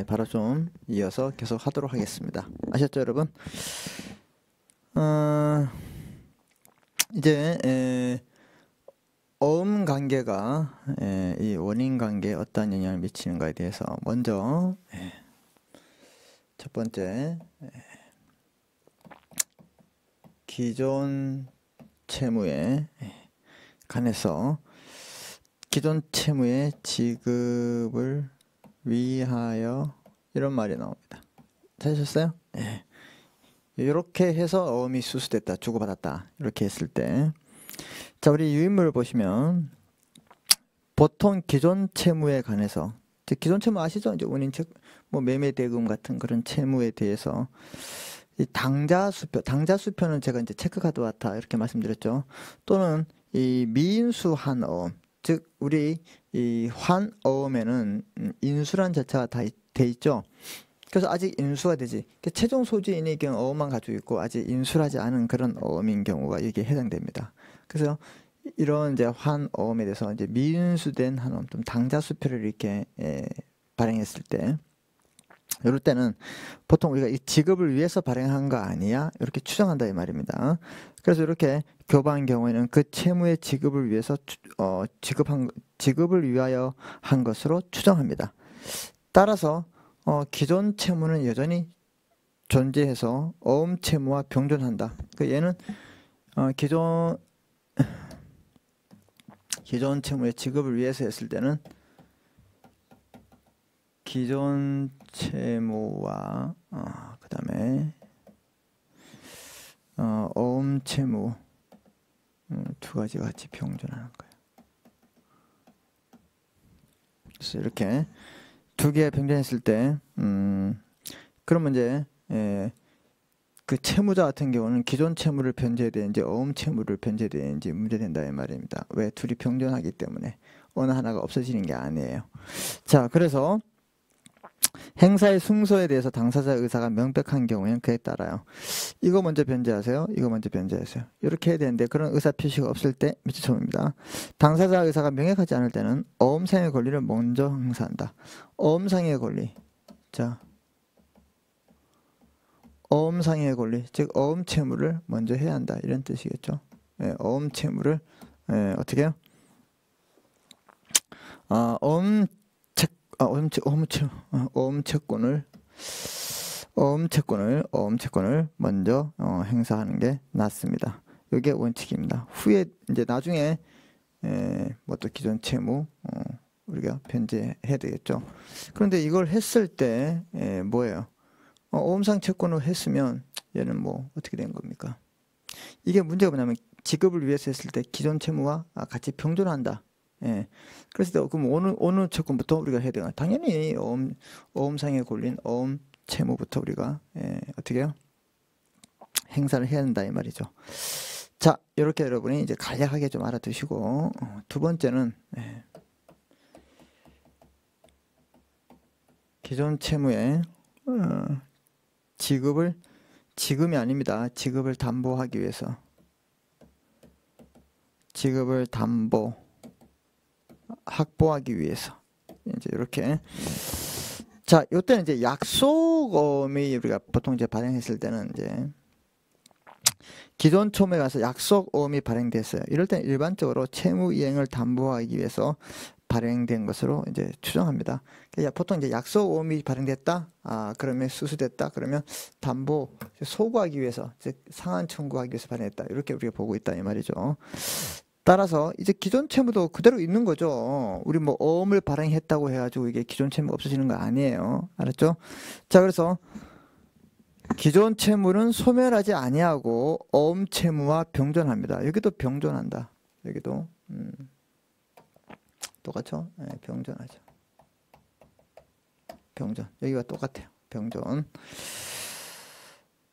바로 좀 이어서 계속 하도록 하겠습니다. 아셨죠, 여러분? 이제 어음 관계가 이 원인 관계에 어떤 영향을 미치는가에 대해서 먼저 첫 번째 기존 채무에 관해서 기존 채무의 지급을 위하여 이런 말이 나옵니다. 찾으셨어요? 이렇게 해서 어음이 수수됐다, 주고받았다 이렇게 했을 때, 자, 우리 유인물을 보시면 보통 기존 채무에 관해서, 기존 채무 아시죠? 이제 운임채, 뭐 매매대금 같은 그런 채무에 대해서 이 당자수표는 제가 이제 체크카드 같아 이렇게 말씀드렸죠. 또는 이 미인수 한어음, 즉 우리 이 환어음에는 인수란 자체가 다 돼 있죠. 그래서 아직 인수가 되지. 최종 소지인이 그냥 어음만 가지고 있고 아직 인수하지 않은 그런 어음인 경우가 이게 해당됩니다. 그래서 이런 이제 환어음에 대해서 이제 미인수된 한어음, 좀 당자수표를 이렇게 발행했을 때, 이럴 때는 보통 우리가 이 지급을 위해서 발행한 거 아니야? 이렇게 추정한다 이 말입니다. 그래서 이렇게 교부한 경우에는 그 채무의 지급을 위해서 지급을 위하여 한 것으로 추정합니다. 따라서 기존 채무는 여전히 존재해서 어음 채무와 병존한다. 얘는 기존 채무의 지급을 위해서 했을 때는 기존 채무와 그 다음에 어음 채무 두 가지가 같이 병존하는 거예요. 그래서 이렇게 두 개 병존했을 때 그러면 이제 그 채무자 같은 경우는 기존 채무를 변제해야 되는지 어음 채무를 변제해야 되는지 문제된다 이 말입니다. 왜? 둘이 병존하기 때문에 어느 하나가 없어지는 게 아니에요. 자, 그래서 행사의 승소에 대해서 당사자의 의사가 명백한 경우에는 그에 따라요. 이거 먼저 변제하세요. 이거 먼저 변제하세요. 이렇게 해야 되는데 그런 의사 표시가 없을 때 미치초입니다. 당사자 의사가 명확하지 않을 때는 어음상의 권리를 먼저 행사한다. 어음상의 권리. 자, 어음상의 권리, 즉 어음 채무를 먼저 해야 한다. 이런 뜻이겠죠. 어음 채무를 어떻게 해요? 어음 채권을 먼저 행사하는 게 낫습니다. 이게 원칙입니다. 후에 이제 나중에 뭐 또 기존 채무 우리가 변제해야 되겠죠. 그런데 이걸 했을 때 뭐예요? 어음상 채권을 했으면 얘는 뭐 어떻게 된 겁니까? 이게 문제가 뭐냐면 지급을 위해서 했을 때 기존 채무와 같이 병존한다. 그래서 그럼 어느 채권부터 우리가 해야 되나? 당연히 어음상에 걸린 어음 채무부터 우리가 어떻게 해요? 행사를 해야 된다 이 말이죠. 자, 이렇게 여러분이 이제 간략하게 좀 알아두시고, 두 번째는 기존 채무의 지금이 아닙니다. 지급을 담보하기 위해서 지급을 확보하기 위해서 이제 이렇게. 자, 이때는 이제 약속어음이 우리가 보통 이제 발행했을 때는 이제 기존 채무에 가서 약속어음이 발행됐어요. 이럴 때는 일반적으로 채무 이행을 담보하기 위해서 발행된 것으로 이제 추정합니다. 보통 이제 약속어음이 발행됐다, 그러면 수수됐다, 그러면 담보 소구하기 위해서, 즉 상한 청구하기 위해서 발행했다. 이렇게 우리가 보고 있다 이 말이죠. 따라서 이제 기존 채무도 그대로 있는 거죠. 우리 뭐 어음을 발행했다고 해가지고 이게 기존 채무가 없어지는 거 아니에요. 알았죠? 자, 그래서 기존 채무는 소멸하지 아니하고 어음 채무와 병존합니다. 여기도 병존한다. 여기도 똑같죠? 병존하죠. 병존. 여기가 똑같아요. 병존.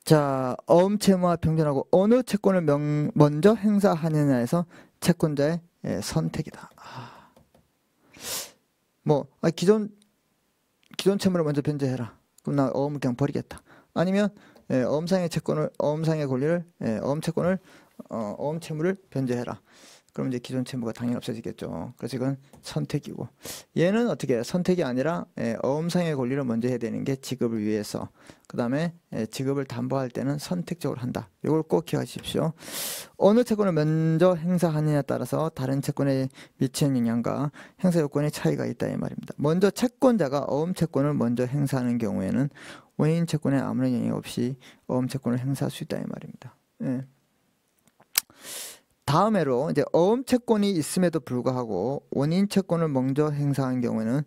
자, 어음 채무와 병존하고 어느 채권을 먼저 행사하느냐에서 채권자의 선택이다. 기존 채무를 먼저 변제해라. 그럼 나 어음을 그냥 버리겠다. 아니면 어음상의 권리를 어음 채무를 변제해라. 그럼 이제 기존 채무가 당연히 없어지겠죠. 그래서 이건 선택이고, 얘는 어떻게 해요? 선택이 아니라 어음상의 권리를 먼저 해야 되는 게 지급을 위해서, 그 다음에 지급을 담보할 때는 선택적으로 한다. 이걸 꼭 기억하십시오. 어느 채권을 먼저 행사하느냐에 따라서 다른 채권에 미치는 영향과 행사 요건의 차이가 있다 이 말입니다. 먼저 채권자가 어음 채권을 먼저 행사하는 경우에는 원인 채권에 아무런 영향 없이 어음 채권을 행사할 수 있다 이 말입니다. 예. 다음으로 이제 어음 채권이 있음에도 불구하고 원인 채권을 먼저 행사한 경우에는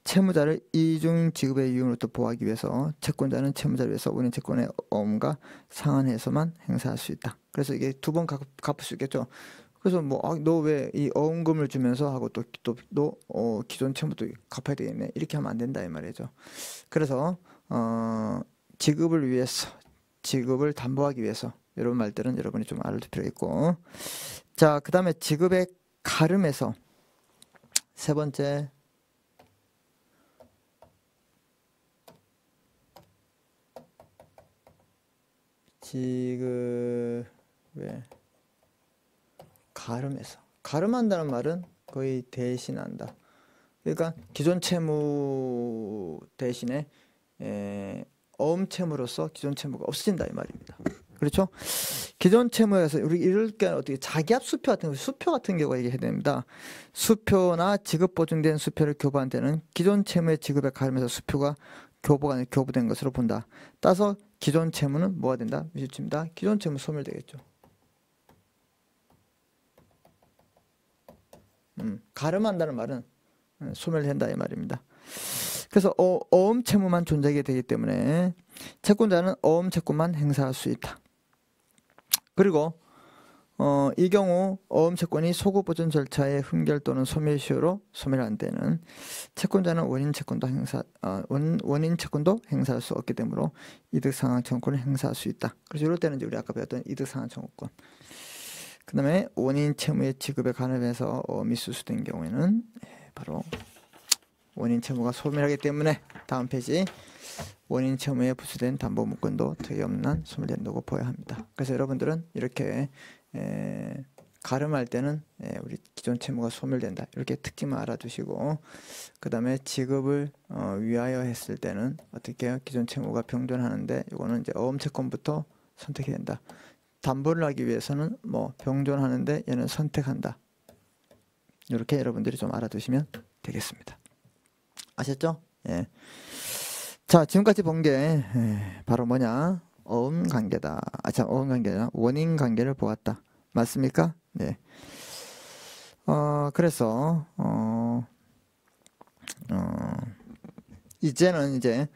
채무자를 이중 지급의 이유로부터 보호하기 위해서 채권자는 채무자를 위해서 원인 채권의 어음과 상한해서만 행사할 수 있다. 그래서 이게 두 번 갚을 수 있겠죠. 그래서 뭐 너 왜 이 어음금을 주면서 하고 또 기존 채무도 갚아야 되겠네 이렇게 하면 안 된다 이 말이죠. 그래서 지급을 위해서, 지급을 담보하기 위해서 이런 말들은 여러분이 좀 알아둘 필요가 있고, 자, 그 다음에 지급의 가름에서 세 번째, 지급의 가름에서, 가름한다는 말은 거의 대신한다. 그러니까 기존 채무 대신에 어음 채무로서 기존 채무가 없어진다 이 말입니다. 그렇죠? 기존 채무에서 우리 이럴 때 어떻게 자기압 수표 같은 경우가 얘기해야 됩니다. 수표나 지급 보증된 수표를 교부한 때는 기존 채무의 지급에 가름해서 수표가 교부된 것으로 본다. 따라서 기존 채무는 뭐가 된다? 미수치입니다. 기존 채무 소멸되겠죠. 가름한다는 말은 소멸된다 이 말입니다. 그래서 어음 채무만 존재하게 되기 때문에 채권자는 어음 채권만 행사할 수 있다. 그리고 이 경우 어음 채권이 소급 보존 절차의 흠결 또는 소멸시효로 소멸한 때는 채권자는 원인 채권도 행사할 수 없기 되므로 이득 상환 청구권을 행사할 수 있다. 그래서 이럴 때는 이제 우리 아까 배웠던 이득 상환 청구권. 그 다음에 원인 채무의 지급에 관해서 어음이 수수된 경우에는 바로 원인 채무가 소멸하기 때문에 다음 페이지 원인 채무에 부수된 담보물권도 특이없는 소멸된다고 보아야 합니다. 그래서 여러분들은 이렇게 가름할 때는 우리 기존 채무가 소멸된다 이렇게 특징만 알아두시고, 그 다음에 지급을 위하여 했을 때는 어떻게 해요? 기존 채무가 병존하는데 이거는 이제 어음 채권부터 선택해야 된다. 담보를 하기 위해서는 뭐 병존하는데 얘는 선택한다. 이렇게 여러분들이 좀 알아두시면 되겠습니다. 아셨죠? 예. 자, 지금까지 본 게 바로 뭐냐? 어음 관계다. 어음 관계다. 원인 관계를 보았다. 맞습니까? 네. 그래서 이제는 이제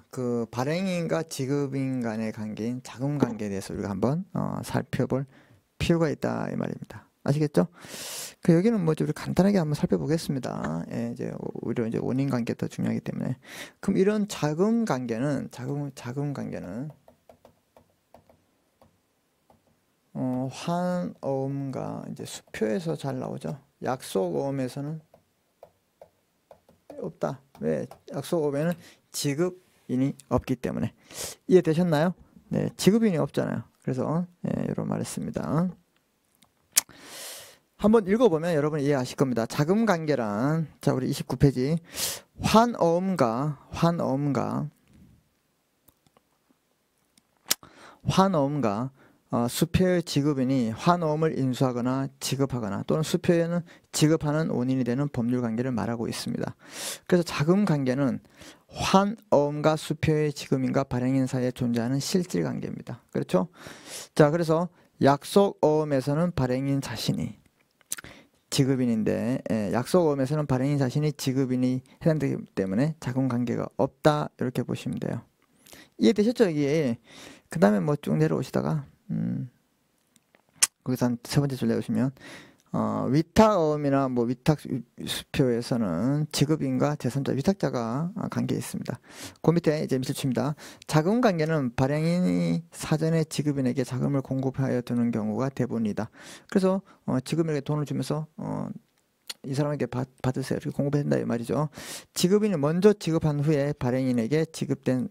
그 발행인과 지급인 간의 관계인 자금 관계에 대해서 우리가 한번 살펴볼 필요가 있다 이 말입니다. 아시겠죠? 그 여기는 뭐 우리 간단하게 한번 살펴보겠습니다. 예, 이제 오히려 이제 원인 관계 더 중요하기 때문에. 그럼 이런 자금 관계는 자금 관계는 환어음과 이제 수표에서 잘 나오죠. 약속어음에서는 없다. 왜? 약속어음에는 지급인이 없기 때문에. 이해되셨나요? 네, 지급인이 없잖아요. 그래서 이런 말했습니다. 한번 읽어보면 여러분 이해하실 겁니다. 자금 관계란, 자, 우리 29페이지. 환어음과 수표의 지급인이 환어음을 인수하거나 지급하거나 또는 수표에는 지급하는 원인이 되는 법률 관계를 말하고 있습니다. 그래서 자금 관계는 환어음과 수표의 지급인과 발행인 사이에 존재하는 실질 관계입니다. 그렇죠? 자, 그래서 약속어음에서는 발행인 자신이 지급인인데 약속어음에서는 발행인 자신이 지급인이 해당되기 때문에 자금 관계가 없다 이렇게 보시면 돼요. 이해되셨죠? 여기에 그 다음에 뭐 쭉 내려오시다가 거기서 한 세 번째 줄 내려오시면 위탁어음이나 뭐 위탁수표에서는 지급인과 제3자 위탁자가 관계에 있습니다. 그 밑에 이제 밑줄칩니다. 자금 관계는 발행인이 사전에 지급인에게 자금을 공급하여 두는 경우가 대부분이다. 그래서 지급인에게 돈을 주면서 이 사람에게 받으세요 이렇게 공급해야 된다 이 말이죠. 지급인이 먼저 지급한 후에 발행인에게 지급된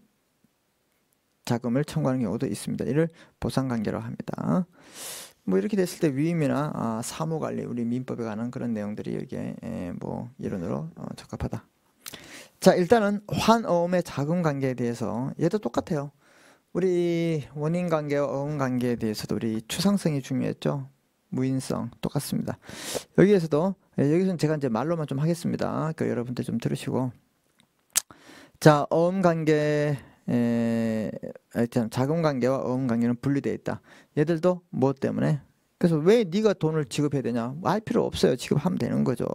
자금을 청구하는 경우도 있습니다. 이를 보상관계라고 합니다. 뭐 이렇게 됐을 때 위임이나 사무관리, 우리 민법에 관한 그런 내용들이 여기에 뭐 이론으로 적합하다. 자, 일단은 환어음의 자금관계에 대해서 얘도 똑같아요. 우리 원인관계와 어음관계에 대해서도 우리 추상성이 중요했죠. 무인성 똑같습니다. 여기에서도 여기서는 제가 이제 말로만 좀 하겠습니다. 그 여러분들 좀 들으시고. 자, 어음관계 자금관계와 어음관계는 분리되어 있다. 얘들도 뭐 때문에? 그래서 왜 네가 돈을 지급해야 되냐? 알 필요 없어요. 지급하면 되는 거죠.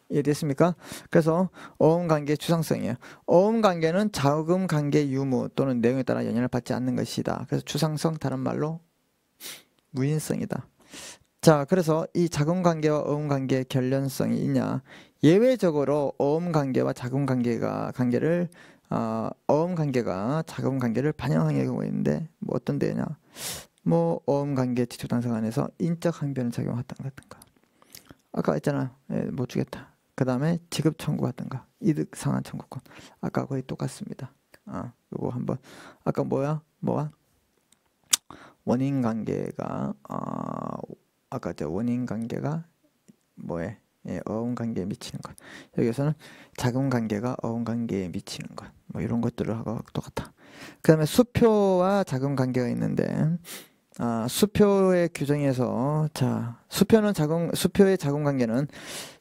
이해됐습니까? 그래서 어음관계 추상성이에요. 어음관계는 자금관계 유무 또는 내용에 따라 영향을 받지 않는 것이다. 그래서 추상성, 다른 말로 무인성이다. 자, 그래서 이 자금관계와 어음관계의 결련성이 있냐? 예외적으로 어음관계와 자금관계를 어음관계가 자금관계를 반영하는 경우가 있는데 뭐 어떤 데냐? 뭐 어음관계 지주당사가 안에서 인적 항변을 작용하던가 아까 했잖아. 못 주겠다. 그 다음에 지급 청구하던가 이득 상환 청구권. 아까 거의 똑같습니다. 요거 한번 아까 뭐야? 원인 관계가 아까 저 원인 관계가 뭐에 어음 관계에 미치는 것. 여기서는 자금 관계가 어음 관계에 미치는 것. 뭐 이런 것들하고 똑같아. 그다음에 수표와 자금 관계가 있는데 수표의 규정에서 수표의 자금 관계는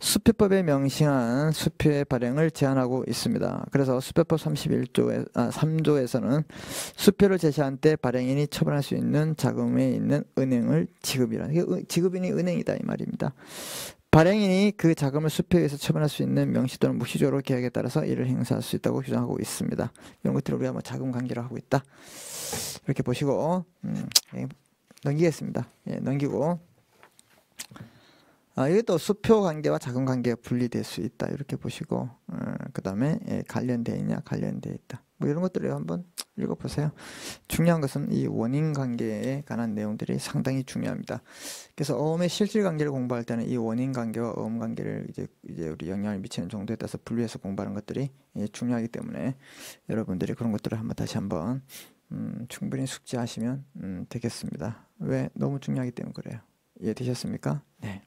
수표법에 명시한 수표의 발행을 제한하고 있습니다. 그래서 수표법 3조에서는 수표를 제시한 때 발행인이 처분할 수 있는 자금에 있는 은행을 지급인이 은행이다 이 말입니다. 발행인이 그 자금을 수표에서 처분할 수 있는 명시 또는 무시적으로 계약에 따라서 이를 행사할 수 있다고 규정하고 있습니다. 이런 것들을 우리가 뭐 자금 관계로 하고 있다. 이렇게 보시고 넘기겠습니다. 넘기고 이것도 수표 관계와 자금 관계가 분리될 수 있다. 이렇게 보시고 그 다음에 관련되어 있냐 관련되어 있다. 뭐 이런 것들을 한번 읽어보세요. 중요한 것은 이 원인 관계에 관한 내용들이 상당히 중요합니다. 그래서 어음의 실질 관계를 공부할 때는 이 원인 관계와 어음 관계를 이제 우리 영향을 미치는 정도에 따라서 분리해서 공부하는 것들이 중요하기 때문에 여러분들이 그런 것들을 다시 한번 충분히 숙지하시면 되겠습니다. 왜? 너무 중요하기 때문에 그래요. 이해되셨습니까? 네.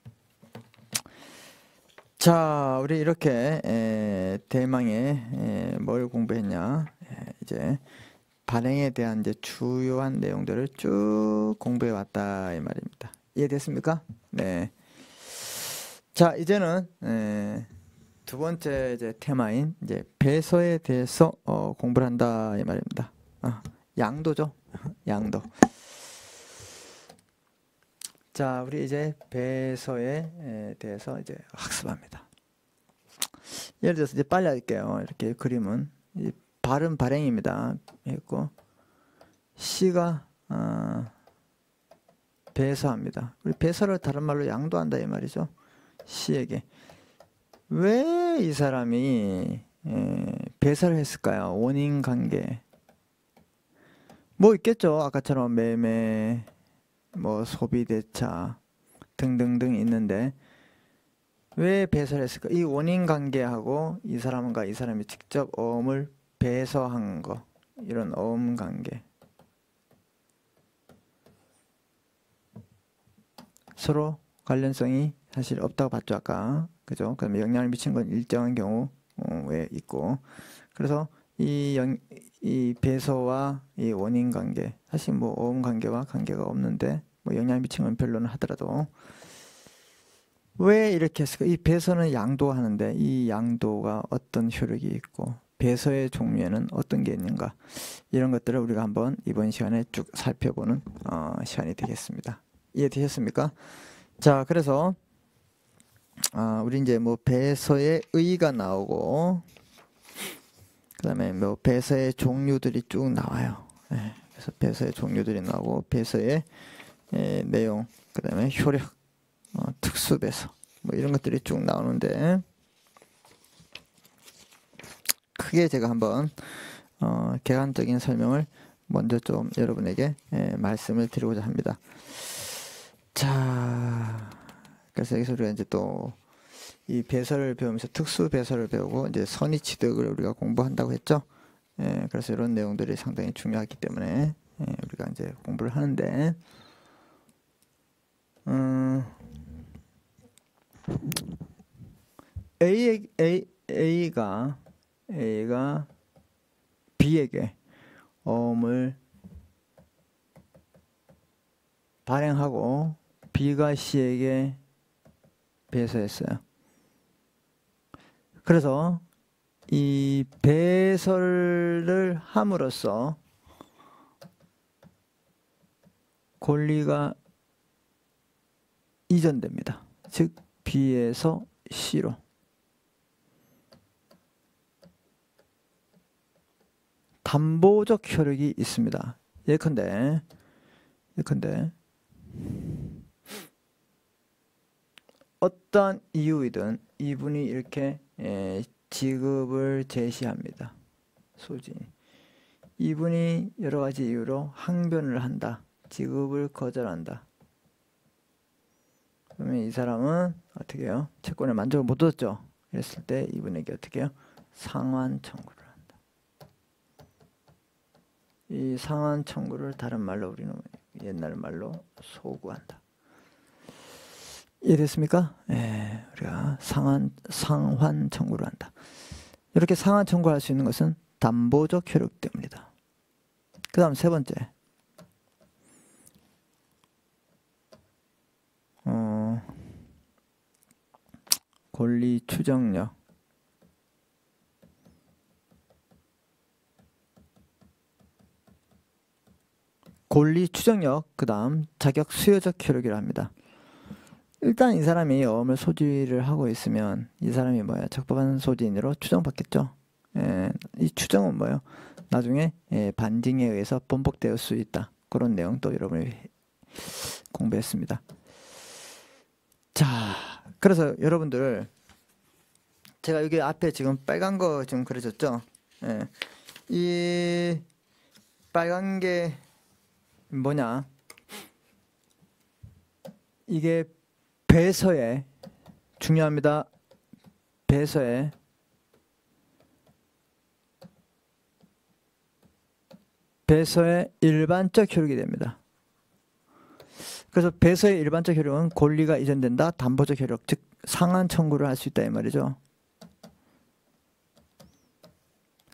자, 우리 이렇게 대망의 뭘 공부했냐? 이제 발행에 대한 이제 주요한 내용들을 쭉 공부해 왔다 이 말입니다. 이해됐습니까? 네. 자, 이제는 두 번째 이제 테마인 이제 배서에 대해서 공부를 한다 이 말입니다. 양도죠. 양도. 자, 우리 이제 배서에 대해서 이제 학습합니다. 예를 들어서 이제 빨리 할게요. 이렇게 그림은 이 발은 발행입니다. 했고 시가 배서합니다. 우리 배서를 다른 말로 양도한다 이 말이죠. 시에게 왜 이 사람이 배서를 했을까요? 원인 관계 뭐 있겠죠. 아까처럼 매매, 뭐 소비 대차 등등등 있는데 왜 배서를 했을까? 이 원인 관계하고 이 사람과 이 사람이 직접 어음을 배서한 거 이런 어음 관계 서로 관련성이 사실 없다고 봤죠 아까 그죠? 그다음에 영향을 미치는 건 일정한 경우에 있고 그래서 이 배서와 이 원인 관계 사실 뭐 어음 관계와 관계가 없는데 뭐 영향을 미치는 건 별로는 하더라도 왜 이렇게 했을까? 이 배서는 양도하는데 이 양도가 어떤 효력이 있고 배서의 종류에는 어떤 게 있는가 이런 것들을 우리가 한번 이번 시간에 쭉 살펴보는 시간이 되겠습니다. 이해되셨습니까? 자, 그래서 우리 이제 뭐 배서의 의의가 나오고 그 다음에 뭐 배서의 종류들이 쭉 나와요. 그래서 배서의 종류들이 나오고 배서의 내용 그 다음에 효력 특수배서 뭐 이런 것들이 쭉 나오는데 크게 제가 한번 개관적인 설명을 먼저 좀 여러분에게 말씀을 드리고자 합니다. 자, 그래서 여기서 우리가 이제 또 이 배서를 배우면서 특수 배서를 배우고 이제 선의취득을 우리가 공부한다고 했죠. 그래서 이런 내용들이 상당히 중요하기 때문에 우리가 이제 공부를 하는데 A가 B에게 어음을 발행하고 B가 C에게 배설했어요. 그래서 이 배설을 함으로써 권리가 이전됩니다. 즉 B에서 C로. 담보적 효력이 있습니다. 예컨대 어떠한 이유이든 이분이 이렇게 지급을 제시합니다. 소진이. 이분이 여러 가지 이유로 항변을 한다. 지급을 거절한다. 그러면 이 사람은 어떻게 해요? 채권에 만족을 못 얻었죠. 이랬을 때 이분에게 어떻게 해요? 상환 청구를 한다. 이 상환 청구를 다른 말로 우리는 옛날 말로 소구한다. 이해됐습니까? 예, 우리가 상환 청구를 한다. 이렇게 상환 청구할 수 있는 것은 담보적 효력 때문이다. 그 다음 세 번째. 권리 추정력. 권리 추정력, 그 다음 자격 수여적 효력이라 합니다. 일단 이 사람이 어음을 소지를 하고 있으면 이 사람이 뭐야? 적법한 소지인으로 추정받겠죠. 이 추정은 뭐예요? 나중에 반증에 의해서 번복될 수 있다. 그런 내용도 여러분이 공부했습니다. 자, 그래서 여러분들 제가 여기 앞에 지금 빨간 거 지금 그려졌죠? 이 빨간 게 뭐냐? 이게 배서에 중요합니다. 배서에 일반적 효력이 됩니다. 그래서 배서의 일반적 효력은 권리가 이전된다. 담보적 효력, 즉 상환 청구를 할 수 있다 이 말이죠.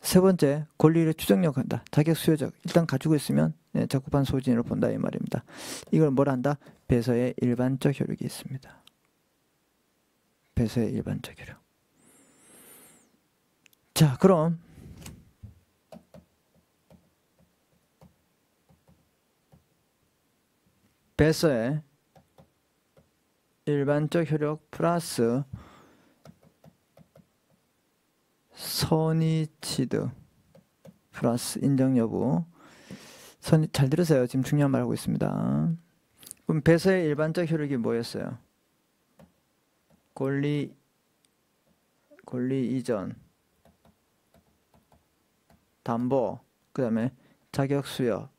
세 번째, 권리를 추정력한다. 자격 수여적. 일단 가지고 있으면 적법한 소진으로 본다 이 말입니다. 이걸 뭐라 한다? 배서의 일반적 효력이 있습니다. 배서의 일반적 효력. 자, 그럼 배서의 일반적 효력 플러스 선의취득 플러스 인정 여부. 잘 들으세요. 지금 중요한 말 하고 있습니다. 그럼 배서의 일반적 효력이 뭐였어요? 권리 이전, 담보, 그 다음에 자격 수여.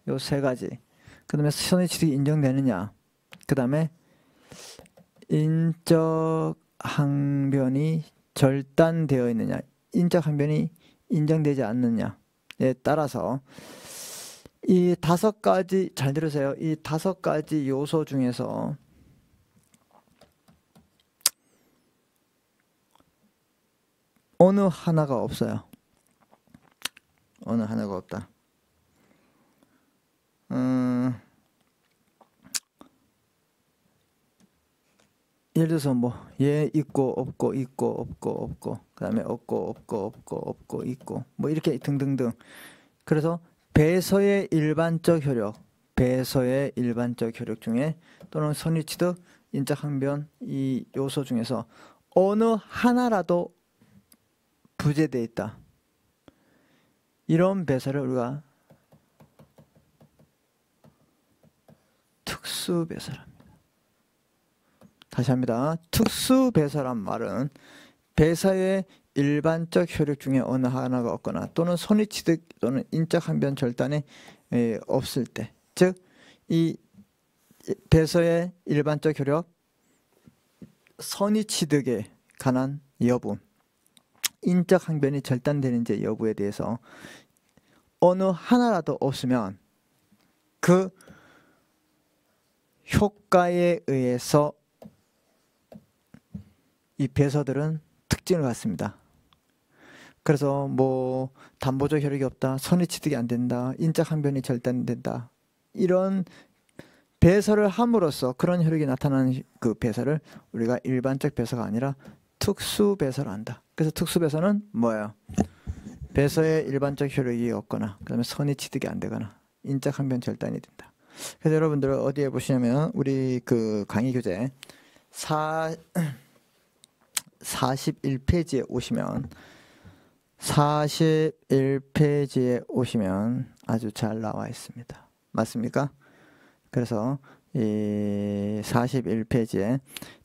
요 세 가지. 그 다음에 선의취득이 인정되느냐. 그 다음에 인적 항변이 절단되어 있느냐. 인적 항변이 인정되지 않느냐에 따라서 이 5가지, 잘 들으세요. 이 5가지 요소 중에서 어느 하나가 없어요. 어느 하나가 없다. 예를 들어서 얘 있고 없고 있고 없고 없고 그 다음에 없고 없고 없고 없고 있고 이렇게 등등등. 그래서 배서의 일반적 효력 중에 또는 선의취득, 인적항변 이 요소 중에서 어느 하나라도 부재되어 있다. 이런 배서를 우리가 특수배서랍니다. 다시 합니다. 특수배서란 말은 배서의 일반적 효력 중에 어느 하나가 없거나 또는 선의취득 또는 인적항변 절단이 없을 때, 즉 이 배서의 일반적 효력, 선의취득에 관한 여부, 인적항변이 절단되는지 여부에 대해서 어느 하나라도 없으면 그 효과에 의해서 이 배서들은 특징을 갖습니다. 그래서 뭐 담보적 효력이 없다, 선의 취득이 안 된다, 인적 항변이 절대 안 된다, 이런 배서를 함으로써 그런 효력이 나타나는 그 배서를 우리가 일반적 배서가 아니라 특수 배서를 한다. 그래서 특수 배서는 뭐예요? 배서에 일반적 효력이 없거나, 그다음에 선의 취득이 안 되거나, 인적 항변 절단이 된다. 그래서 여러분들 어디에 보시냐면 우리 그 강의 교재 41페이지에 오시면 41페이지에 오시면 아주 잘 나와 있습니다. 맞습니까? 그래서 이 41페이지에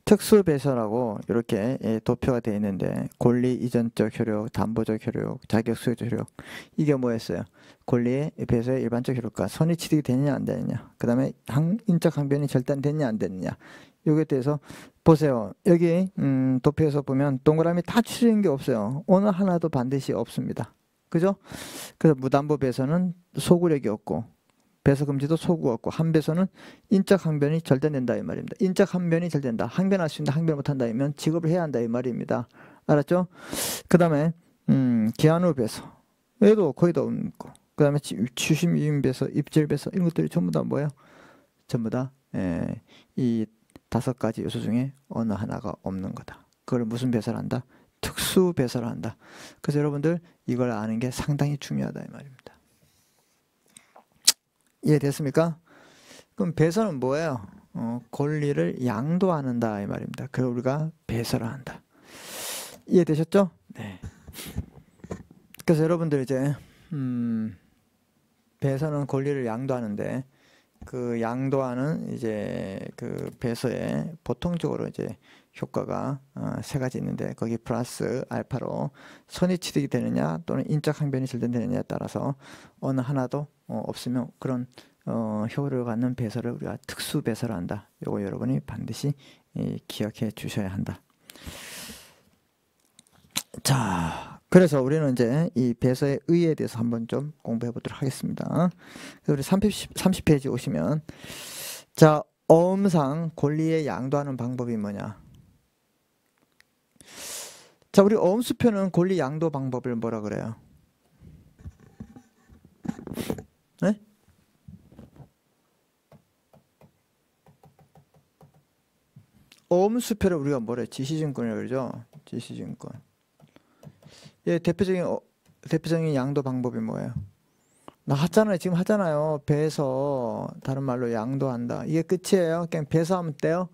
특수배서라고 이렇게 도표가 되어 있는데, 권리 이전적 효력, 담보적 효력, 자격 수요적 효력, 이게 뭐였어요? 권리의 배서의 일반적 효력과 선의 취득이 되느냐 안 되느냐, 그 다음에 인적 항변이 절단되느냐 안 되느냐, 여기에 대해서 보세요. 여기 도표에서 보면 동그라미 다 추려진 게 없어요. 어느 하나도 반드시 없습니다. 그죠? 그래서 무담보 배서는 소구력이 없고, 배서 금지도 소구가 없고, 한배서는 인적 항변이 절단된다 이 말입니다. 인적 항변이 절단된다. 항변할 수 있는데 항변 못한다 이면 직업을 해야 한다 이 말입니다. 알았죠? 그 다음에 기한 후 배서, 얘도 거의 다 없고, 그 다음에 추심 유인 배서, 입질 배서, 이런 것들이 전부 다 뭐예요? 전부 다 이 5가지 요소 중에 어느 하나가 없는 거다. 그걸 무슨 배서를 한다? 특수 배서를 한다. 그래서 여러분들 이걸 아는 게 상당히 중요하다 이 말입니다. 이해됐습니까? 그럼 배서는 뭐예요? 권리를 양도한다 이 말입니다. 그걸 우리가 배서를 한다. 이해되셨죠? 네. 그래서 여러분들 이제 배서는 권리를 양도하는데, 그 양도하는 이제 그 배서에 보통적으로 이제 효과가 3가지 있는데, 거기 플러스 알파로 선의 취득이 되느냐 또는 인적 항변이 절단되느냐에 따라서 어느 하나도 없으면 그런 효력을 갖는 배서를 우리가 특수 배서를 한다. 요거 여러분이 반드시 기억해 주셔야 한다. 자, 그래서 우리는 이제 이 배서의 의의에 대해서 한번 좀 공부해 보도록 하겠습니다. 그래서 우리 30페이지 오시면, 자, 어음상 권리에 양도하는 방법이 뭐냐? 자, 우리 어음수표는 권리 양도 방법을 뭐라 그래요? 네? 어음수표를 우리가 뭐래? 지시증권이라고 그러죠? 지시증권. 예, 대표적인 양도 방법이 뭐예요? 나 하잖아요. 지금 하잖아요. 배서, 다른 말로 양도한다. 이게 끝이에요. 그냥 배서하면 돼요.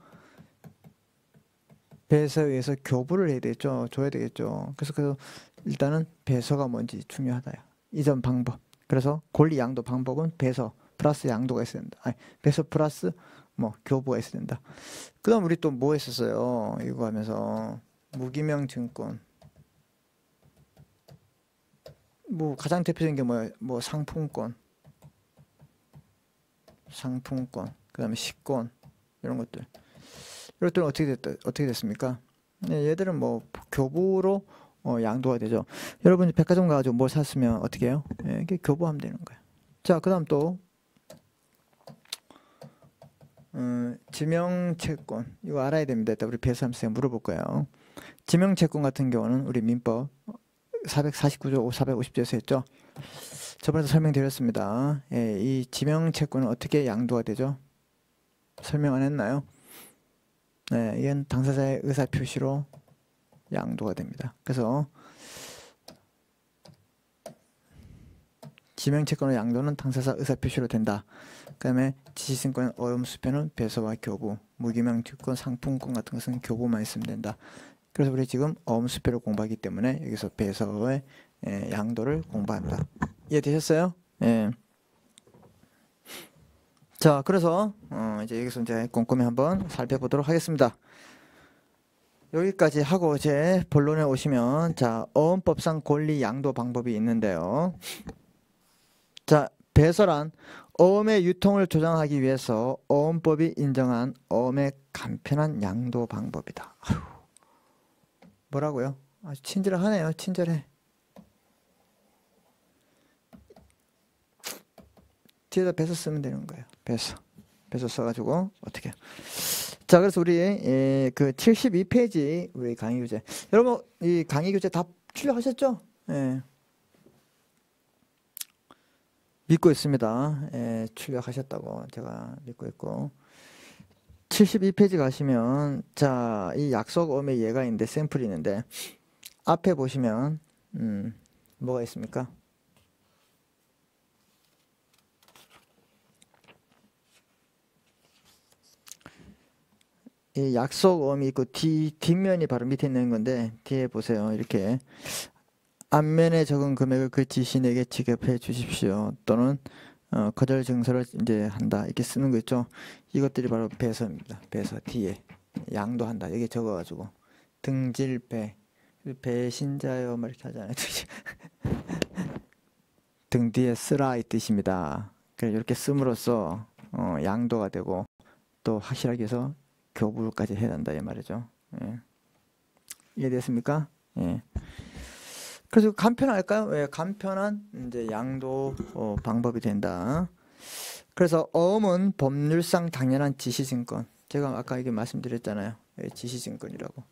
배서에 의해서 교부를 해야 되겠죠. 줘야 되겠죠. 그래서 일단은 배서가 뭔지 중요하다. 이전 방법. 그래서 권리 양도 방법은 배서 플러스 양도가 있어야 된다. 아니, 배서 플러스 뭐 교부가 있어야 된다. 그 다음 우리 또 뭐 했었어요? 이거 하면서 무기명 증권. 뭐 가장 대표적인 게 뭐예요? 뭐 상품권, 그 다음에 식권, 이런 것들. 이것들은 어떻게 됐습니까? 네, 얘들은 뭐 교부로 양도가 되죠. 여러분이 백화점 가가지고 뭘 샀으면 어떻게 해요? 네, 이게 교부하면 되는 거예요. 자, 그 다음 또 지명채권, 이거 알아야 됩니다. 일단 우리 배수함수에 물어볼 거예요. 지명채권 같은 경우는 우리 민법 449조 450조에서 했죠. 저번에도 설명드렸습니다. 예, 이 지명채권은 어떻게 양도가 되죠? 설명 안 했나요? 네, 이건 당사자의 의사표시로 양도가 됩니다. 그래서 지명채권의 양도는 당사자 의사표시로 된다. 그 다음에 지시증권 어음수표는 배서와 교부, 무기명채권 상품권 같은 것은 교부만 있으면 된다. 그래서 우리 지금 어음수표를 공부하기 때문에 여기서 배서의 양도를 공부한다. 이해되셨어요? 예. 자, 그래서 이제 여기서 이제 꼼꼼히 한번 살펴보도록 하겠습니다. 여기까지 하고 이제 본론에 오시면, 자, 어음법상 권리 양도 방법이 있는데요. 자, 배서란 어음의 유통을 조장하기 위해서 어음법이 인정한 어음의 간편한 양도 방법이다. 아휴, 뭐라고요? 아주 친절하네요. 친절해. 뒤에다 배서 쓰면 되는 거예요. 배서. 배수 써가지고 어떻게. 자, 그래서 우리 그 72페이지 우리 강의 교재. 여러분 이 강의 교재 다 출력하셨죠? 예. 믿고 있습니다. 예, 출력하셨다고 제가 믿고 있고. 72페이지 가시면 자, 이 약속어음의 예가 있는데 샘플이 있는데 앞에 보시면 뭐가 있습니까? 이 약속어음이 있고 뒷면이 바로 밑에 있는 건데 뒤에 보세요. 이렇게 앞면에 적은 금액을 그 지신에게 지급해 주십시오. 또는 거절 증서를 이제 한다. 이렇게 쓰는 거 있죠. 이것들이 바로 배서입니다. 배서 뒤에 양도한다. 여기 적어가지고 등질배 배신자요 뭐 이렇게 하잖아요. 등 뒤에 쓰라 이 뜻입니다. 그래서 이렇게 씀으로써 양도가 되고 또 확실하게 해서 교부까지 해야 한다 이 말이죠. 예. 이해됐습니까? 예. 그래서 간편할까요? 왜 간편한 이제 양도 방법이 된다. 그래서 어음은 법률상 당연한 지시증권. 제가 아까 이게 말씀드렸잖아요. 지시증권이라고.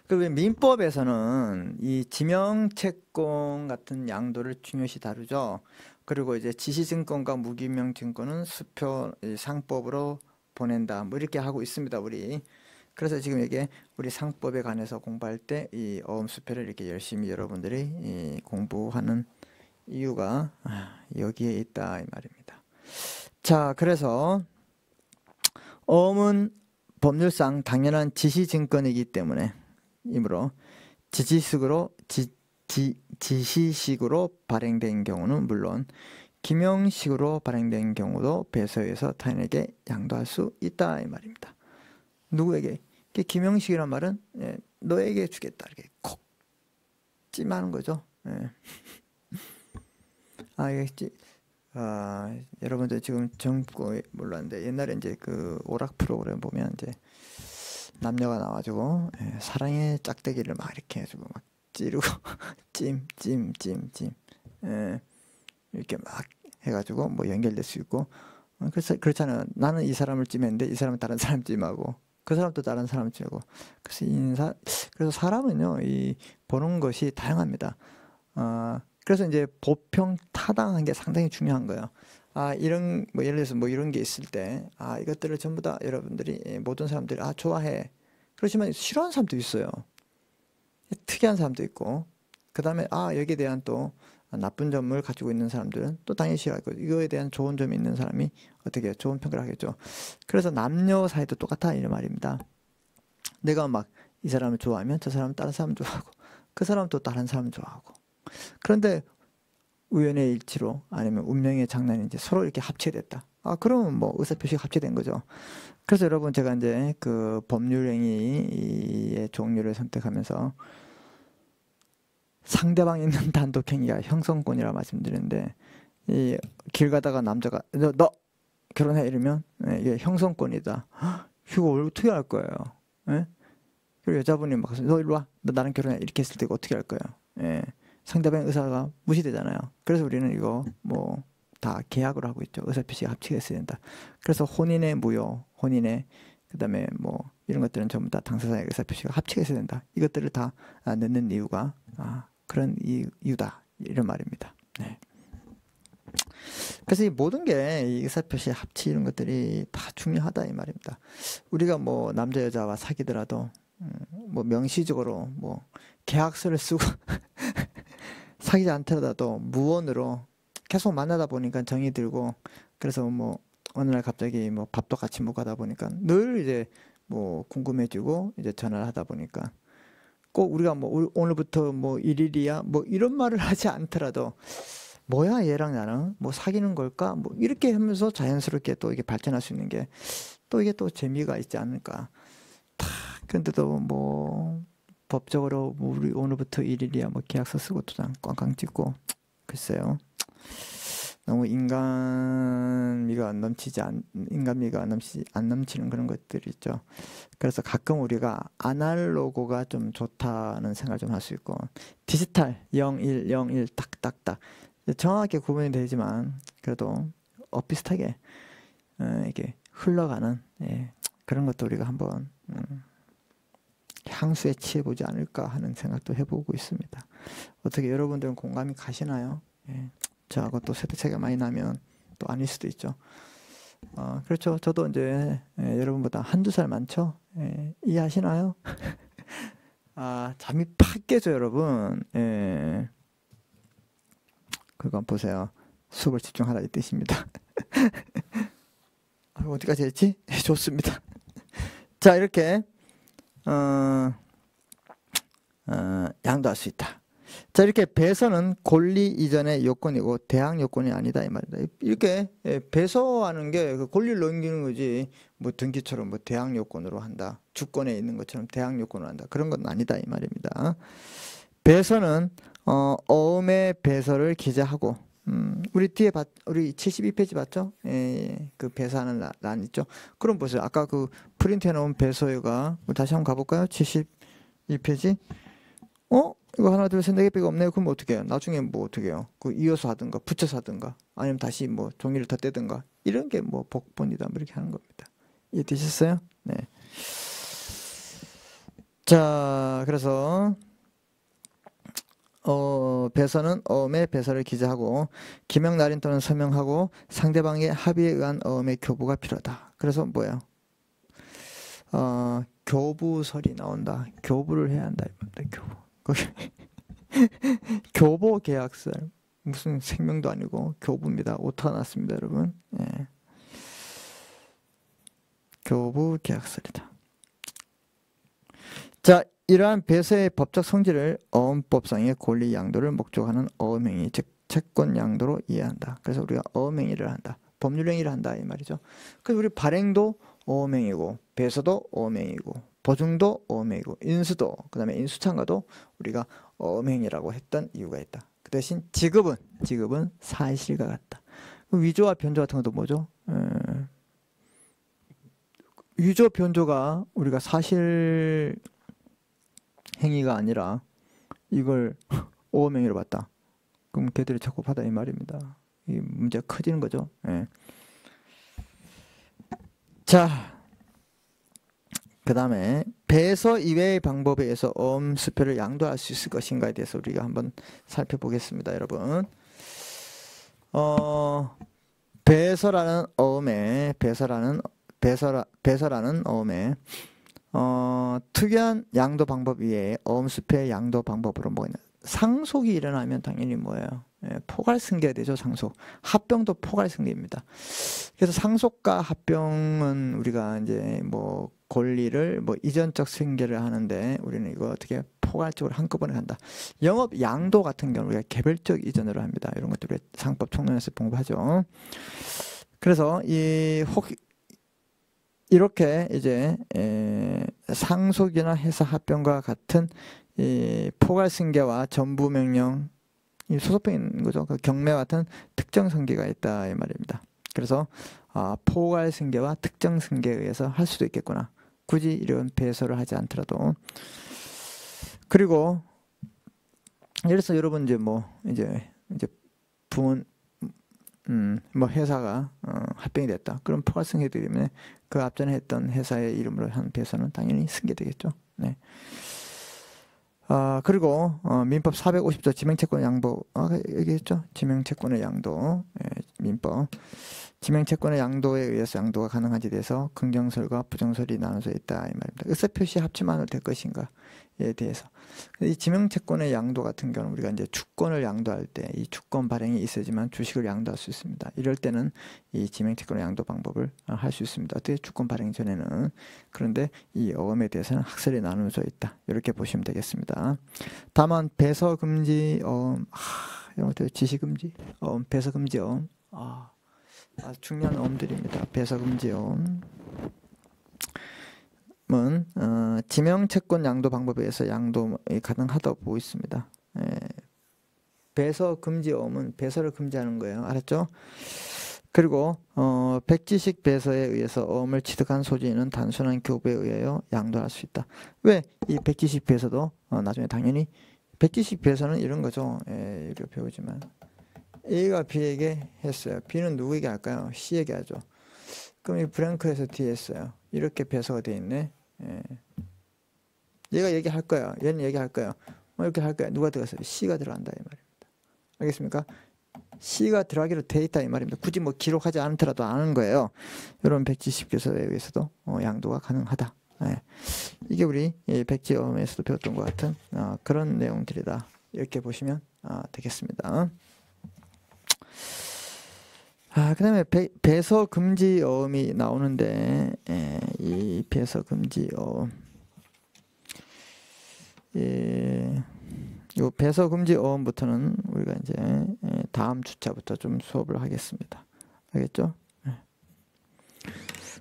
그 민법에서는 이 지명채권 같은 양도를 중요시 다루죠. 그리고 이제 지시증권과 무기명증권은 수표 상법으로 보낸다. 뭐 이렇게 하고 있습니다, 우리. 그래서 지금 이게 우리 상법에 관해서 공부할 때 이 어음수표를 이렇게 열심히 여러분들이 공부하는 이유가 여기에 있다 이 말입니다. 자, 그래서 어음은 법률상 당연한 지시증권이기 때문에 이므로 지시식으로 발행된 경우는 물론 기명식으로 발행된 경우도 배서에서 타인에게 양도할 수 있다 이 말입니다. 누구에게? 기명식이란 말은 너에게 주겠다 이렇게 콕 찜하는 거죠. 예. 여러분들 지금 젊고 몰랐는데 옛날에 이제 그 오락 프로그램 보면 이제 남녀가 나와가지고 사랑의 짝대기를 막 이렇게 해가지고 막 찌르고 찜 이렇게 막 해가지고 뭐 연결될 수 있고 그래서 그렇잖아요. 나는 이 사람을 찜했는데 이 사람은 다른 사람 찜하고 그 사람도 다른 사람 찜하고 그래서 사람은요 이 보는 것이 다양합니다. 그래서 이제 보평 타당한 게 상당히 중요한 거예요. 이런 뭐 예를 들어서 뭐 이런 게 있을 때 이것들을 전부 다 여러분들이 모든 사람들이 좋아해. 그렇지만 싫어하는 사람도 있어요. 특이한 사람도 있고 그 다음에 여기에 대한 또 나쁜 점을 가지고 있는 사람들은 또 당연히 싫어하고 이거에 대한 좋은 점이 있는 사람이 어떻게 좋은 평가를 하겠죠. 그래서 남녀 사이도 똑같아 이런 말입니다. 내가 막 이 사람을 좋아하면 저 사람은 다른 사람 좋아하고 그 사람은 또 다른 사람 좋아하고 그런데 우연의 일치로 아니면 운명의 장난인지 서로 이렇게 합체됐다. 그러면 뭐 의사표시가 합체된 거죠. 그래서 여러분 제가 이제 그 법률행위의 종류를 선택하면서 상대방 있는 단독행위가 형성권이라고 말씀드렸는데 이 길 가다가 남자가 너 결혼해 이러면 이게 형성권이다. 이거 어떻게 할 거예요? 예? 그리고 여자분이 막 너 일로 와. 너 나랑 결혼해 이렇게 했을 때 어떻게 할 거예요? 예. 상대방의 의사가 무시되잖아요. 그래서 우리는 이거 뭐 다 계약으로 하고 있죠. 의사표시가 합치게 있어야 된다. 그래서 혼인의 무효, 혼인의 그다음에 뭐 이런 것들은 전부 다 당사자의 의사표시가 합치게 있어야 된다. 이것들을 다 넣는 이유가 그런 이유다 이런 말입니다. 네. 그래서 이 모든 게 이 의사표시 합치 이런 것들이 다 중요하다 이 말입니다. 우리가 뭐 남자 여자와 사귀더라도 뭐 명시적으로 뭐 계약서를 쓰고 사귀지 않더라도 무언으로 계속 만나다 보니까 정이 들고 그래서 뭐 어느 날 갑자기 뭐 밥도 같이 못 가다 보니까 늘 이제 뭐 궁금해지고 이제 전화를 하다 보니까 꼭 우리가 뭐 오늘부터 뭐 1일이야 뭐 이런 말을 하지 않더라도 뭐야 얘랑 나랑 뭐 사귀는 걸까 뭐 이렇게 하면서 자연스럽게 또 이게 발전할 수 있는 게 또 이게 또 재미가 있지 않을까. 그런데도 뭐 법적으로 뭐 우리 오늘부터 1일이야 뭐 계약서 쓰고 도장 꽝꽝 찍고 글쎄요. 너무 인간미가 안 넘치는 그런 것들이 있죠. 그래서 가끔 우리가 아날로그가 좀 좋다는 생각을 좀 할 수 있고 디지털 01, 01 딱딱딱 정확하게 구분이 되지만 그래도 비슷하게 이게 흘러가는 그런 것도 우리가 한번 향수에 취해보지 않을까 하는 생각도 해보고 있습니다. 어떻게 여러분들은 공감이 가시나요? 저하고 또 세대차이가 많이 나면 또 아닐 수도 있죠. 그렇죠. 저도 이제 여러분보다 한두 살 많죠. 이해하시나요? 잠이 팍 깨죠, 여러분. 그건 보세요. 수업을 집중하라 이 뜻입니다. 어디까지 했지? 좋습니다. 자, 이렇게 양도할 수 있다. 자, 이렇게 배서는 권리 이전의 요건이고 대항 요건이 아니다 이 말이다. 이렇게 배서하는 게 권리를 넘기는 거지 뭐 등기처럼 뭐 대항 요건으로 한다. 주권에 있는 것처럼 대항 요건으로 한다. 그런 건 아니다 이 말입니다. 배서는 어음의 배서를 기재하고 우리 뒤에 우리 72페이지 봤죠? 그 배서하는 란 있죠? 그럼 보세요. 아까 그 프린트해 놓은 배서가 다시 한번 가볼까요? 72페이지. 이거 하나 둘 셋 네 개밖에 없네요. 그럼 어떻게 해요? 나중에 뭐 어떻게 해요? 그 이어서 하든가 붙여서 하든가 아니면 다시 뭐 종이를 더 떼든가 이런 게 뭐 복본이다 뭐 이렇게 하는 겁니다. 이해되셨어요? 네. 자, 그래서 배서는 어음의 배서를 기재하고 기명 날인 또는 서명하고 상대방의 합의에 의한 어음의 교부가 필요하다. 그래서 뭐예요? 교부설이 나온다. 교부를 해야 한다. 교부. 교보 계약서 무슨 생명도 아니고 교부입니다. 오타가 났습니다, 여러분. 교부 계약설이다. 자, 이러한 배서의 법적 성질을 어음법상의 권리 양도를 목적하는 어음행위, 즉 채권 양도로 이해한다. 그래서 우리가 어음행위를 한다. 법률행위를 한다 이 말이죠. 그래서 우리 발행도 어음행위고 배서도 어음행위고 보증도 어음행위고 인수도 그다음에 인수창과도 우리가 어음행위라고 했던 이유가 있다. 그 대신 지급은 사실과 같다. 위조와 변조 같은 것도 뭐죠? 위조 변조가 우리가 사실 행위가 아니라 이걸 오음행위로 봤다. 그럼 걔들이 자꾸 받아 이 말입니다. 이 문제가 커지는 거죠. 자, 그 다음에 배서 이외의 방법에 의해서 어음수표를 양도할 수 있을 것인가에 대해서 우리가 한번 살펴보겠습니다, 여러분. 배서라는 어음에 배서라는 어음에 특이한 양도 방법 외에 어음수표의 양도 방법으로 뭐가 있냐? 상속이 일어나면 당연히 뭐예요? 포괄승계가 되죠. 상속. 합병도 포괄승계입니다. 그래서 상속과 합병은 우리가 이제 뭐 권리를 뭐 이전적 승계를 하는데 우리는 이거 어떻게 포괄적으로 한꺼번에 한다. 영업 양도 같은 경우는 우리가 개별적 이전으로 합니다. 이런 것들을 상법 총론에서 공부하죠. 그래서 이렇게 이제 상속이나 회사 합병과 같은 이 포괄승계와 전부명령 이 소속병인 거죠. 그 경매 같은 특정 승계가 있다 이 말입니다. 그래서 포괄승계와 특정 승계에 의해서 할 수도 있겠구나. 굳이 이런 배서를 하지 않더라도. 그리고 예를 들어서 여러분 이제 부문 뭐 회사가 합병이 됐다. 그럼 포괄승계되면 그 앞전에 했던 회사의 이름으로 한 배서는 당연히 승계되겠죠. 네. 그리고 민법 450조 지명채권의 양도 얘기했죠. 지명채권의 양도 민법 지명채권의 양도에 의해서 양도가 가능한지 대해서 긍정설과 부정설이 나눠져 있다 이 말입니다. 의사표시 합치만으로 될 것인가에 대해서 이 지명채권의 양도 같은 경우는 우리가 이제 주권을 양도할 때 이 주권 발행이 있어야지만 주식을 양도할 수 있습니다. 이럴 때는 이 지명채권의 양도 방법을 할 수 있습니다. 어떻게 주권 발행 전에는. 그런데 이 어음에 대해서는 학설이 나누어져 있다. 이렇게 보시면 되겠습니다. 다만 배서금지 어음 이런 것들 지시금지 어음 배서금지 어음 아주 중요한 어음들입니다. 배서금지 어음은 지명채권 양도 방법에 의해서 양도 가능하다고 보고 있습니다. 배서금지 어음은 배서를 금지하는 거예요. 알았죠? 그리고 백지식 배서에 의해서 어음을 취득한 소지인은 단순한 교부에 의하여 양도할 수 있다. 왜? 이 백지식 배서도 나중에 당연히 백지식 배서는 이런 거죠. 이렇게 배우지만 A가 B에게 했어요. B는 누구에게 할까요? C에게 하죠. 그럼 이 브랭크에서 뒤에 했어요. 이렇게 배서가 돼 있네. 예. 얘가 얘기할 거야. 얘는 얘기할 거야. 이렇게 할 거야. 누가 들어갔어요? C가 들어간다 이 말입니다. 알겠습니까? C가 들어가기로 돼 있다 이 말입니다. 굳이 뭐 기록하지 않더라도 아는 거예요. 이런 백지식교서에 의해서도 양도가 가능하다. 예. 이게 우리 백지어음에서도 배웠던 것 같은 그런 내용들이다. 이렇게 보시면 되겠습니다. 그 다음에 배서금지어음이 나오는데 이 배서금지어음 요 배서금지어음부터는 우리가 이제 다음 주차부터 좀 수업을 하겠습니다. 알겠죠?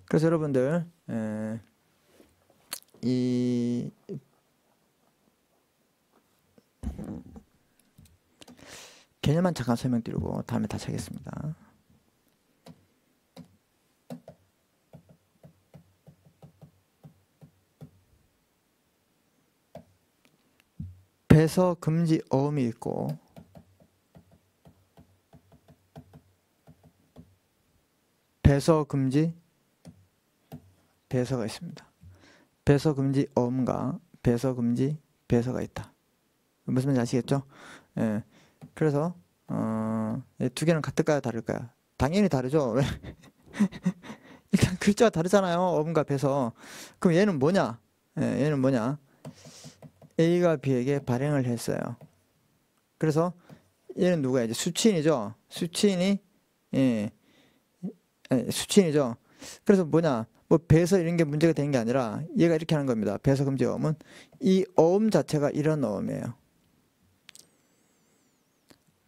그래서 여러분들 이 개념만 잠깐 설명드리고 다음에 다시 하겠습니다. 배서금지어음이 있고 배서금지 배서가 있습니다. 배서금지어음과 배서금지 배서가 있다. 무슨 말인지 아시겠죠? 예. 그래서 두 개는 같을까요? 다를까요? 당연히 다르죠. 왜? 일단 글자가 다르잖아요. 어음과 배서. 그럼 얘는 뭐냐? 얘는 뭐냐? A가 B에게 발행을 했어요. 그래서 얘는 누구야? 이제 수취인이죠. 수취인이 수취인이죠. 그래서 뭐냐? 뭐 배서 이런 게 문제가 되는 게 아니라 얘가 이렇게 하는 겁니다. 배서금지 어음은 이 어음 자체가 이런 어음이에요.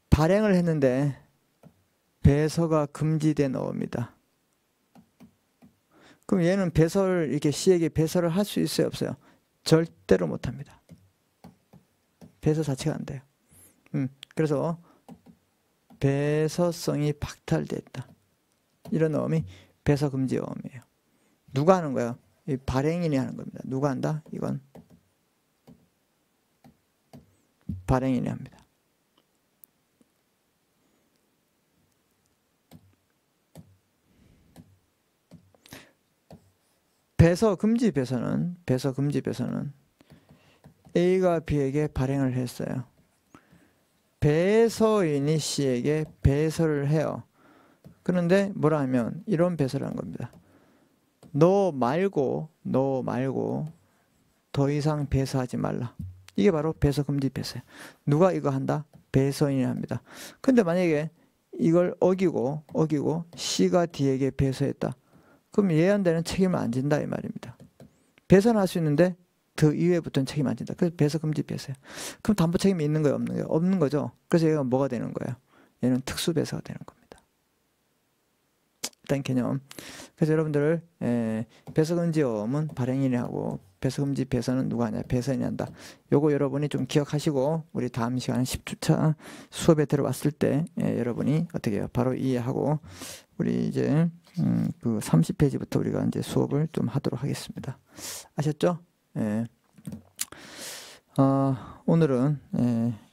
발행을 했는데 배서가 금지된 어음이다. 그럼 얘는 배서를 이렇게 C에게 배서를 할 수 있어요, 없어요? 절대로 못합니다. 배서 자체가 안 돼요. 그래서 배서성이 박탈됐다. 이런 어음이 배서금지 어음이에요. 누가 하는 거예요? 이 발행인이 하는 겁니다. 누가 한다? 이건 발행인이 합니다. 배서금지 배서는 A가 B에게 발행을 했어요. 배서인이 C에게 배서를 해요. 그런데 뭐라 하면 이런 배서를 한 겁니다. 너 말고 더 이상 배서하지 말라. 이게 바로 배서금지 배서예요. 누가 이거 한다? 배서인이 합니다. 근데 만약에 이걸 어기고 C가 D에게 배서했다. 그럼 얘한테는 책임을 안 진다 이 말입니다. 배서는 할 수 있는데 그 이외부터는 책임 안 진다. 그래서 배서금지 배서예요. 그럼 담보 책임이 있는 거예요? 없는 거예요? 없는 거죠. 그래서 얘가 뭐가 되는 거예요? 얘는 특수배서가 되는 겁니다. 일단 개념. 그래서 여러분들 배서금지어음은 발행인이 하고 배서금지 배서는 누가 하냐? 배서인이 한다. 요거 여러분이 좀 기억하시고 우리 다음 시간 10주차 수업에 들어왔을 때 여러분이 어떻게 해요? 바로 이해하고 우리 이제 그 30페이지부터 우리가 이제 수업을 좀 하도록 하겠습니다. 아셨죠? 오늘은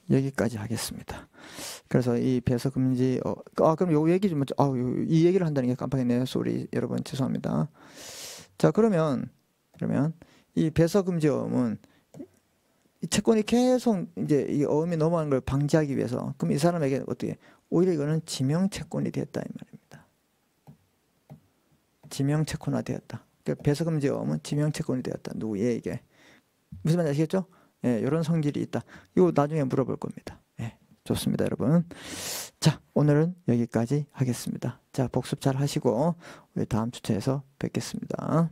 여기까지 하겠습니다. 그래서 이 배서금지 그럼 요 얘기 좀 이 얘기를 한다는 게 깜빡했네요. 쏘리 여러분 죄송합니다. 자 그러면 이 배서금지 어음은 이 채권이 계속 이제 이 어음이 넘어가는 걸 방지하기 위해서 그럼 이 사람에게 어떻게 오히려 이거는 지명 채권이 됐다 이 말입니다. 지명 채권화 되었다. 그러니까 배서금지 어음은 지명 채권이 되었다. 누구 얘에게 무슨 말인지 아시겠죠? 이런 성질이 있다. 이거 나중에 물어볼 겁니다. 좋습니다, 여러분. 자, 오늘은 여기까지 하겠습니다. 자, 복습 잘 하시고 우리 다음 주차에서 뵙겠습니다.